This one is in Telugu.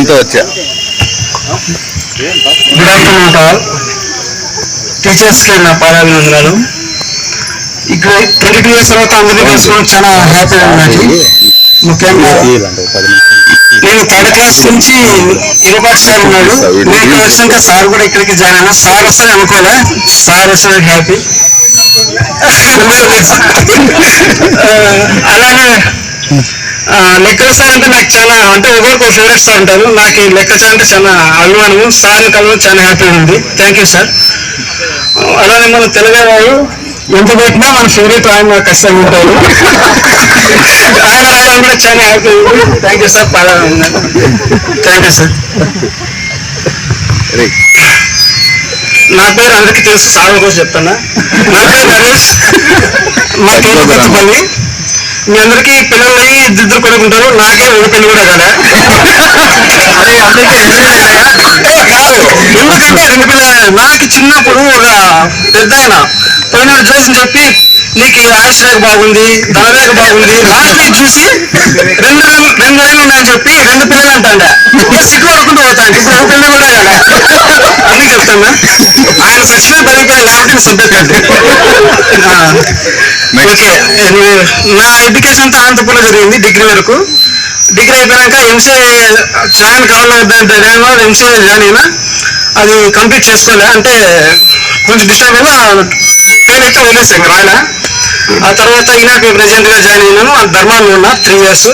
ఉద్దేశంతో వచ్చా. గుడ్ ఆఫ్టర్నూన్ ఆల్ టీచర్స్కి నా పాదాభివందనాలు. ఇక్కడ 22 years తర్వాత అందరినీ కలుసుకోవడం చాలా హ్యాపీగా ఉంది. ముఖ్యంగా నేను 3rd class నుంచి ఇరపాటి సార్ ఉన్నాడు. నేను ఇక్కడ వచ్చినాక సార్ కూడా ఇక్కడికి జాయిన్ అయినా. సార్ వస్తాడు అనుకోలే, సార్ వస్తాడు హ్యాపీ. అలాగే లెక్కల సార్ అంటే నాకు చాలా అంటే ఒకరికి ఫేవరెట్ సార్ ఉంటారు. నాకు ఈ లెక్క సార్ అంటే చాలా అభిమానము. సార్ని కలవడం చాలా హ్యాపీగా ఉంది. Thank you sir. అలానే మన తెలుగు వారు ఎంత పెట్టినా మన ఫేవరెట్ ఆయన కష్టంగా ఉంటారు. ఆయన రావడం కూడా చాలా హ్యాపీ ఉంది. Thank you sir. Thank you sir. నా పేరు అందరికీ తెలుసు, సార్ కోసం చెప్తాను. నా పేరు నరేష్, మా పేరు కొత్తపల్లి. మీ అందరికీ పిల్లలు ఇద్దరు కొడుకుంటారు, నాకే ఒక పెళ్లి కూడా కదా. అదే అందరికీ కాదు, ఎందుకంటే 2 పిల్లలు. నాకు చిన్నప్పుడు ఒక పెద్ద ఆయన పోయిన జోసిని చెప్పి నీకు ఆయుష్ రేఖ బాగుంది, ధనరేఖ బాగుంది, లాస్ట్ వీక్ చూసి 2 వేలు ఉన్నాయని చెప్పి 2 పిల్లలు అంటాండ. సిగ్గు పడుకుంటూ పోతాను. ఇప్పుడు ఒక పిల్లలు కూడా కదా అని చెప్తాను. ఆయన సచిన బతికాను కాబట్టి సభ్యత. ఓకే, నా ఎడ్యుకేషన్ అంతా అనంతపురంలో జరిగింది డిగ్రీ వరకు. డిగ్రీ అయిపోయాక ఎంసీఏ జాయిన్ కావాలి, ఎంసీఏ జాయిన్ అయినా అది కంప్లీట్ చేసుకోలే. అంటే కొంచెం డిస్టర్బ్ అయినా ఫెయిల్ అయితే వదిలేసాను రాయన. ఆ తర్వాత ఈనాటి ప్రెసిడెంట్గా జాయిన్ అయినాను. ధర్మాన్ని ఉన్నా 3 years.